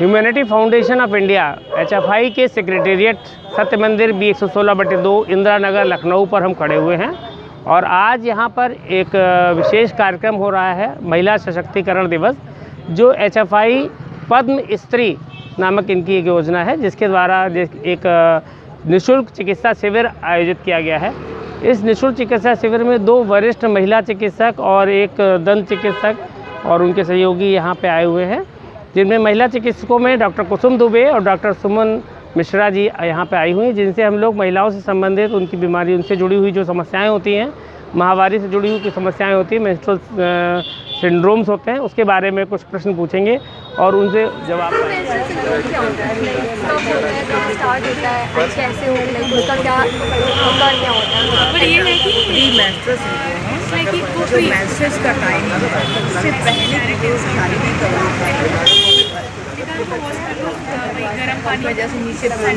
Humanity foundation of India HFI के secretariat सत्य मंदिर B 116/2 इंदिरा नगर लखनऊ पर हम खड़े हुए हैं और आज यहाँ पर एक विशेष कार्यक्रम हो रहा है, महिला सशक्तिकरण दिवस, जो HFI पद्म स्त्री नामक इनकी एक योजना है, जिसके द्वारा एक निःशुल्क चिकित्सा शिविर आयोजित किया गया है। इस निःशुल्क चिकित्सा शिविर में 2 वरिष्ठ महिला चिकित्सक और एक दंत चिकित्सक और उनके सहयोगी यहाँ पे आए हुए हैं, जिनमें महिला चिकित्सकों में डॉक्टर कुसुम दुबे और डॉक्टर सुमन मिश्रा जी यहाँ पे आई हुई हैं, जिनसे हम लोग महिलाओं से संबंधित उनकी बीमारी, उनसे जुड़ी हुई जो समस्याएं होती हैं, माहवारी से जुड़ी हुई समस्याएं होती हैं, मेंस्ट्रुअल सिंड्रोम्स होते हैं, उसके बारे में कुछ प्रश्न पूछेंगे और उनसे जवाब का टाइम उससे पहले डिटेल्स सारी नहीं गर्म पानी में जैसे नीचे थोड़ा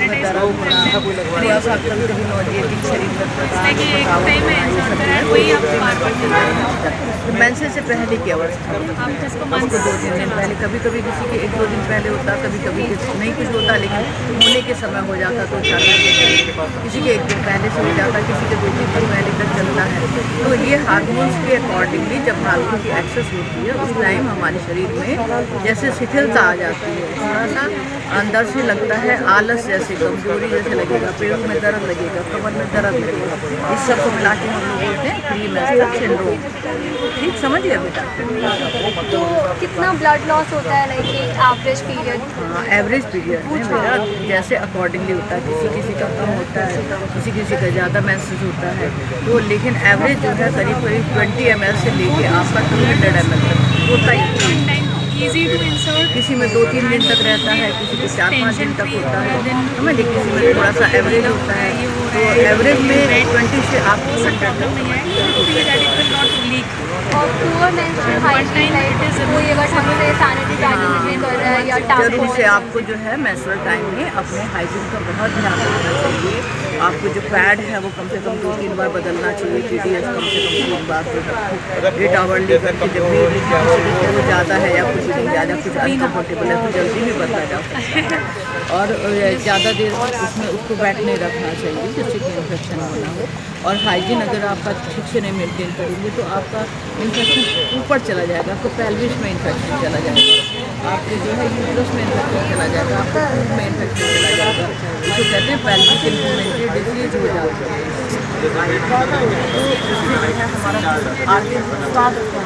सा मेंसेस से पहले की अवस्था उसको 2-3 दिन पहले, कभी कभी किसी के 1-2 दिन पहले होता, कभी कभी नहीं कुछ होता, लेकिन होने के समय हो जाता तो किसी के 1 दिन पहले से हो जाता, किसी के 2-3 दिन पहले तक चलता है। तो ये हार्मोन्स के अकॉर्डिंगली जब हार्मोन की एक्सेस होती है उस टाइम हमारे शरीर में जैसे शिथिलता आ जाती है, थोड़ा सा अंदर से लगता है आलस जैसे, कमजोरी जैसे लगेगा, पेड़ों में दर्द लगेगा, कमर में दर्द लगेगा, इस सब को मिला के हम लोग बोलते हैं प्रीमेंस्ट्रुअल सिंड्रोम। ठीक समझ गया बेटा? तो कितना ब्लड लॉस होता है, लाइक एवरेज पीरियड? हाँ, एवरेज पीरियड में बेटा जैसे अकॉर्डिंगली होता है, किसी का कम होता है, किसी का ज़्यादा महसूस होता है, तो लेकिन एवरेज जो है करीब 20 ml से लेके आपका 200 ml तक होता ही। Easy to insert. किसी में 2-3 दिन तक रहता है, किसी में 4-5 दिन तक होता है, हमें देखिए किसी में थोड़ा सा एवरेज होता है, तो एवरेज में 20 से आपको 100 तक नहीं है। और पुअर मेंस्ट्रुअल हाइजीन, कोई अगर ढंग से सैनिटरी पैड नहीं कर रहा है या जरूरी से आपको जो है मेंस्ट्रुअल टाइम में अपने हाइजीन का बहुत ध्यान रखना चाहिए। आपको जो पैड है वो कम से कम 2-3 बार बदलना चाहिए, TDS कम से कम 3 बार, डेट आवरली करके जब भी वो ज़्यादा है या कुछ नहीं ज़्यादा कुछ अनकम्फर्टेबल है तो जल्दी भी बदला जा सकता है। और ज़्यादा देर उसमें उसको बैठने रखना चाहिए जिससे कि इन्फेक्शन ना हो। और हाइजीन अगर आपका ठीक से नहीं मेंटेन करेंगे तो आपका इन्फेक्शन ऊपर चला जाएगा, आपको पेल्विस में इन्फेक्शन चला जाएगा, आपके जो है यूट्रस में इन्फेक्शन चला जाएगा, आपको खून में इन्फेक्शन चला जाएगा, जिसे कहते हैं पेल्विक इन्फ्लेमेटरी डिजीज हो जाती है। हमारा आगे स्वास्थ्य को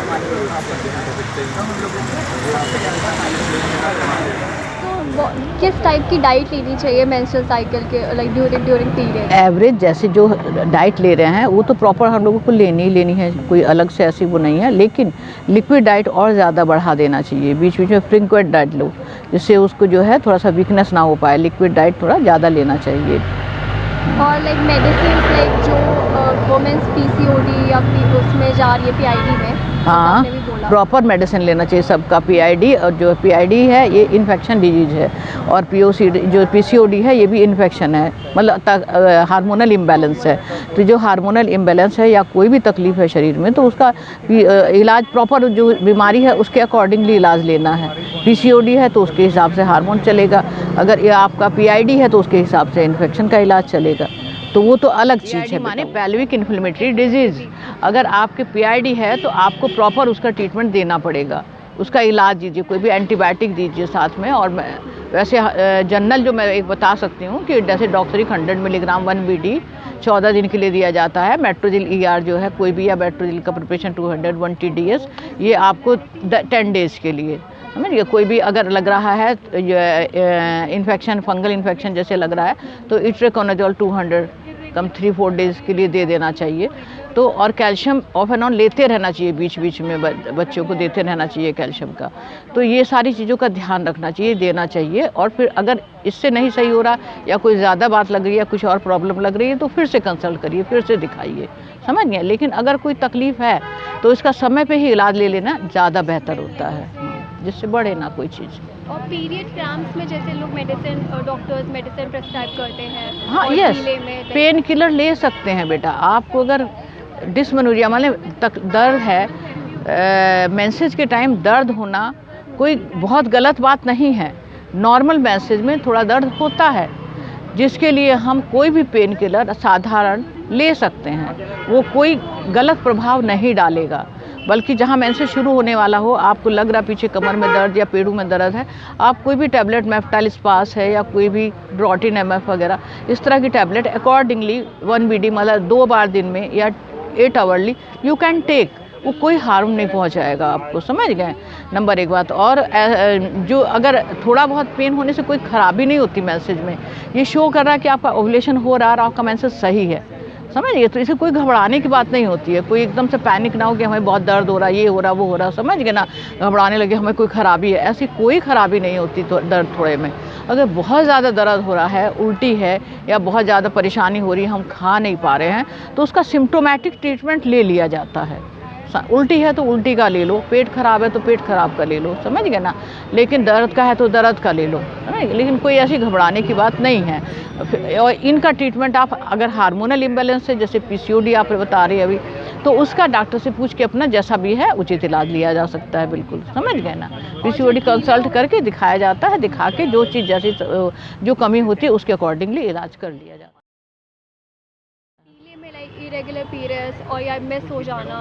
तो किस टाइप की डाइट लेनी चाहिए मेंस्ट्रुअल साइकिल के, लाइक ड्यूरिंग पीरियड? एवरेज जैसे जो डाइट ले रहे हैं वो तो प्रॉपर हम लोगों को लेनी ही लेनी है, कोई अलग से ऐसी वो नहीं है, लेकिन लिक्विड डाइट और ज़्यादा बढ़ा देना चाहिए। बीच बीच में फ्रीक्वेंट डाइट लो जिससे उसको जो है थोड़ा सा वीकनेस ना हो पाए, लिक्विड डाइट थोड़ा ज़्यादा लेना चाहिए। और लाइक मेडिसिन, लाइक जो वुमेन्स PCOD या उसमें जा रही है PID में, हाँ, प्रॉपर मेडिसिन लेना चाहिए सबका। PID और जो PID है ये इन्फेक्शन डिजीज है, और PCOD है ये भी इन्फेक्शन है, मतलब हार्मोनल इम्बैलेंस है। तो जो हार्मोनल इम्बैलेंस है या कोई भी तकलीफ़ है शरीर में तो उसका इलाज प्रॉपर, जो बीमारी है उसके अकॉर्डिंगली इलाज लेना है। PCOD है तो उसके हिसाब से हार्मोन चलेगा, अगर ये आपका PID है तो उसके हिसाब से इन्फेक्शन का इलाज चलेगा, तो वो तो अलग चीज़ है। माने पेल्विक इन्फ्लेमेटरी डिजीज़, अगर आपके PID है तो आपको प्रॉपर उसका ट्रीटमेंट देना पड़ेगा, उसका इलाज दीजिए, कोई भी एंटीबायोटिक दीजिए साथ में। और वैसे जनरल जो मैं एक बता सकती हूँ कि जैसे डॉक्टरिक 100 मिलीग्राम 1BD 14 दिन के लिए दिया जाता है। मेट्रोजिल ER जो है कोई भी, या मेट्रोजिल का प्रिपरेशन 200 1 TDS ये आपको 10 डेज़ के लिए, समझिए। कोई भी अगर लग रहा है इन्फेक्शन, फंगल इन्फेक्शन जैसे लग रहा है तो इट्रेकोनाजोल 200 कम 3-4 डेज़ के लिए दे देना चाहिए। तो और कैल्शियम ऑफ एंड ऑन लेते रहना चाहिए, बीच बीच में बच्चों को देते रहना चाहिए कैल्शियम का। तो ये सारी चीज़ों का ध्यान रखना चाहिए, देना चाहिए। और फिर अगर इससे नहीं सही हो रहा या कोई ज़्यादा बात लग रही है, कुछ और प्रॉब्लम लग रही है तो फिर से कंसल्ट करिए, फिर से दिखाइए, समझ गए। लेकिन अगर कोई तकलीफ़ है तो इसका समय पे ही इलाज ले लेना ज़्यादा बेहतर होता है, जिससे बढ़े ना कोई चीज़। और पीरियड क्रैम्प्स में जैसे लोग मेडिसिन, डॉक्टर्स मेडिसिन प्रेस्क्राइब करते हैं, हाँ यस, पेन किलर ले सकते हैं बेटा। आपको अगर डिस्मेनोरिया मतलब दर्द है, मेंसेस के टाइम दर्द होना कोई बहुत गलत बात नहीं है। नॉर्मल मैसेज में थोड़ा दर्द होता है, जिसके लिए हम कोई भी पेन किलर साधारण ले सकते हैं, वो कोई गलत प्रभाव नहीं डालेगा। बल्कि जहाँ मेंसेस शुरू होने वाला हो, आपको लग रहा पीछे कमर में दर्द या पेड़ों में दर्द है, आप कोई भी टैबलेट मेफ्टाल स्पास है या कोई भी ड्रोटिन MF वगैरह इस तरह की टैबलेट अकॉर्डिंगली 1 BD मतलब 2 बार दिन में या 8 आवर्ली यू कैन टेक, वो कोई हार्म नहीं पहुंचाएगा आपको, समझ गए। नंबर 1 बात। और जो अगर थोड़ा बहुत पेन होने से कोई खराबी नहीं होती मैसेज में, ये शो कर रहा है कि आपका ओवुलेशन हो रहा है और आपका मैसेज सही है, समझिए। तो इसे कोई घबराने की बात नहीं होती है, कोई एकदम से पैनिक ना हो कि हमें बहुत दर्द हो रहा है, ये हो रहा वो हो रहा, समझ गए ना, घबराने लगे हमें कोई खराबी है, ऐसी कोई खराबी नहीं होती। तो दर्द थोड़े में अगर बहुत ज़्यादा दर्द हो रहा है, उल्टी है या बहुत ज़्यादा परेशानी हो रही है, हम खा नहीं पा रहे हैं, तो उसका सिम्टोमेटिक ट्रीटमेंट ले लिया जाता है। उल्टी है तो उल्टी का ले लो, पेट खराब है तो पेट खराब का ले लो, समझ गए ना। लेकिन दर्द का है तो दर्द का ले लो, लेकिन कोई ऐसी घबराने की बात नहीं है। और इनका ट्रीटमेंट आप अगर हार्मोनल इम्बैलेंस है, जैसे PCOD आप बता रही है अभी, तो उसका डॉक्टर से पूछ के अपना जैसा भी है उचित इलाज लिया जा सकता है, बिल्कुल, समझ गए ना। PCOD कंसल्ट करके दिखाया जाता है, दिखा के जो चीज़ जैसी जो कमी होती है उसके अकॉर्डिंगली इलाज कर लिया जाता है। इरेगुलर पीरियड्स और या मिस हो जाना,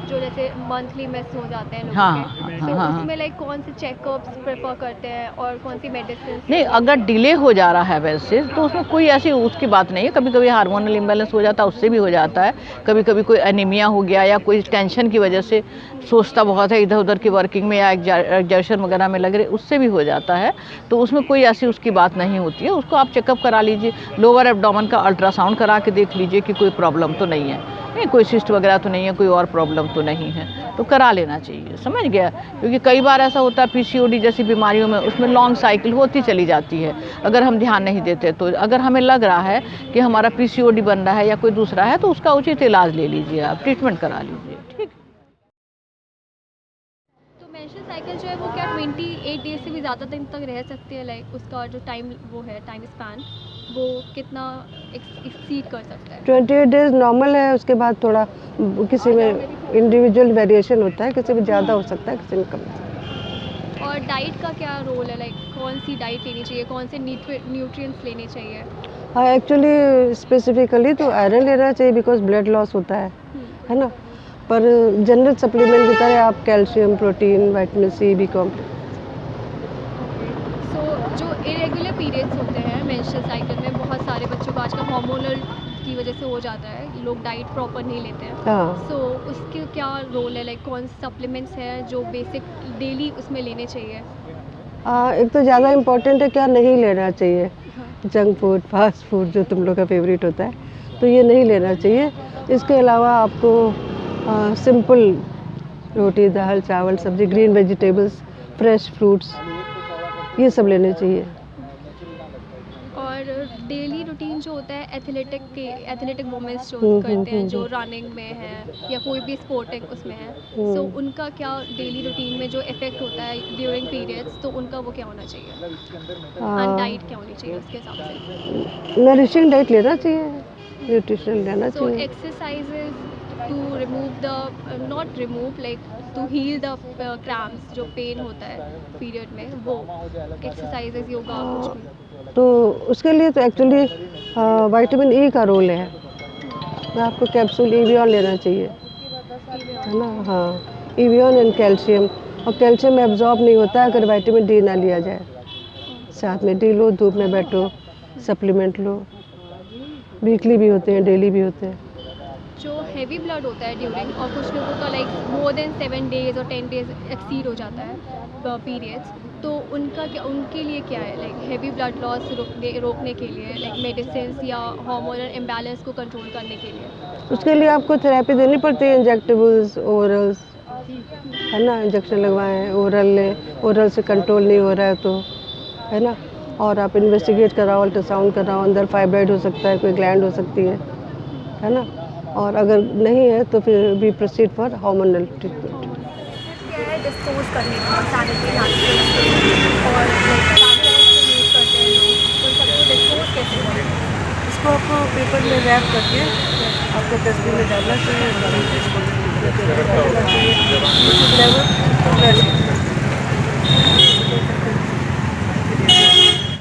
जो जैसे मंथली मिस हो जाते हैं लोगों हाँ, के, हाँ, तो हाँ, उसमें लाइक कौन से चेकअप्स प्रेफर करते हैं और कौन सी मेडिसिन? नहीं, अगर डिले हो जा रहा है वैसे तो उसमें कोई ऐसी उसकी बात नहीं है। कभी कभी हार्मोनल इम्बैलेंस हो जाता है, उससे भी हो जाता है। कभी कभी कोई एनीमिया हो गया या कोई टेंशन की वजह से सोचता बहुत है, इधर उधर की वर्किंग में या एग्जर्शन वगैरह में लग रहे, उससे भी हो जाता है। तो उसमें कोई ऐसी उसकी बात नहीं होती है। उसको आप चेकअप करा लीजिए, लोअर एब्डोमेन का अल्ट्रासाउंड करा के देख लीजिए कि कोई प्रॉब्लम तो नहीं है, नहीं कोई सिस्ट वगैरह तो नहीं है, कोई और प्रॉब्लम तो नहीं है, तो करा लेना चाहिए, समझ गया। क्योंकि कई बार ऐसा होता है PCOD जैसी बीमारियों में, उसमें लॉन्ग साइकिल होती चली जाती है अगर हम ध्यान नहीं देते। तो अगर हमें लग रहा है कि हमारा PCOD बन रहा है या कोई दूसरा है, तो उसका उचित इलाज ले लीजिए, आप ट्रीटमेंट करा लीजिए, ठीक। तो मेंस्ट्रुअल साइकिल जो है वो क्या 28 डेज से भी ज़्यादा दिन तक रह सकती है? लाइक उसका जो टाइम वो है, टाइम स्पैन वो कितना एक्सीड कर सकता है? 28 डेज नॉर्मल है, उसके बाद थोड़ा किसी में इंडिविजुअल वेरिएशन होता है, किसी में ज़्यादा हो सकता है, किसी में कम। और डाइट का क्या रोल है? लाइक कौन सी डाइट लेनी चाहिए, कौन से न्यूट्रिएंट्स लेने चाहिए? हाँ, एक्चुअली स्पेसिफिकली तो आयरन लेना चाहिए बिकॉज ब्लड लॉस होता है ना। पर जनरल सप्लीमेंट की तरह आप calcium, protein, vitamin C, B complex. जो इरेगुलर पीरियड्स होते हैं मेंस्ट्रुअल साइकिल में, बहुत सारे बच्चों को आजकल हार्मोनल की वजह से हो जाता है, लोग डाइट प्रॉपर नहीं लेते हैं। हाँ, सो उसके क्या रोल है? लाइक कौन से सप्लीमेंट्स हैं जो बेसिक डेली उसमें लेने चाहिए? एक तो ज़्यादा इम्पोर्टेंट है क्या नहीं लेना चाहिए, जंक फूड, फास्ट फूड जो तुम लोग का फेवरेट होता है, तो ये नहीं लेना चाहिए। इसके अलावा आपको सिंपल रोटी, दाल, चावल, सब्जी, ग्रीन वेजिटेबल्स, फ्रेश फ्रूट्स, ये सब लेने चाहिए। और डेली रूटीन जो होता है एथलेटिक वुमेन्स जो करते हैं, जो रनिंग में है या कोई भी स्पोर्टिंग उसमें है, सो उनका क्या डेली रूटीन में जो इफेक्ट होता है ड्यूरिंग पीरियड्स, तो उनका वो क्या होना चाहिए? डाइट क्या होनी चाहिए उसके हिसाब से? नरिशिंग डाइट लेना चाहिए, न्यूट्रिशन लेना So चाहिए। exercises to remove the not remove like to heal the cramps जो पेन होता है पीरियड में, वो एक्सरसाइजेस, योगा, कुछ भी? तो उसके लिए तो एक्चुअली विटामिन E का रोल है, तो आपको कैप्सूल एवियन लेना चाहिए, है ना। हाँ, एवियन एंड कैल्शियम, और कैल्शियम एब्जॉर्ब नहीं होता है अगर विटामिन D ना लिया जाए। साथ में D लो, धूप में बैठो, सप्लीमेंट लो, वीकली भी होते हैं, डेली भी होते हैं। जो हैवी ब्लड होता है ड्यूरिंग, और कुछ लोगों का लाइक मोर देन 7 डेज और 10 डेज एक्सीड हो जाता है पीरियड्स, तो उनका क्या, उनके लिए क्या है? लाइक हैवी ब्लड लॉस रोकने के लिए, लाइक मेडिसिन या हार्मोनल इम्बैलेंस को कंट्रोल करने के लिए? उसके लिए आपको थेरेपी देनी पड़ती है, इंजेक्टेबल्स, ओरल्स, है ना। इंजेक्शन लगवाएं, ओरल लें, ओरल से कंट्रोल नहीं हो रहा है तो, है ना। और आप इन्वेस्टिगेट कराओ, अल्ट्रासाउंड कराओ, अंदर फाइब्राइड हो सकता है, कोई ग्लैंड हो सकती है ना। और अगर नहीं है तो फिर we proceed for hormonal treatment. क्या है डिस्पोज करने की सैनिटरी नैपकिन और यूज़ करते हैं लोग, तो सबको डिस्पोज कैसे करें? इसको आपको पेपर में रैप करके आपको डस्टबिन में डालना चाहिए,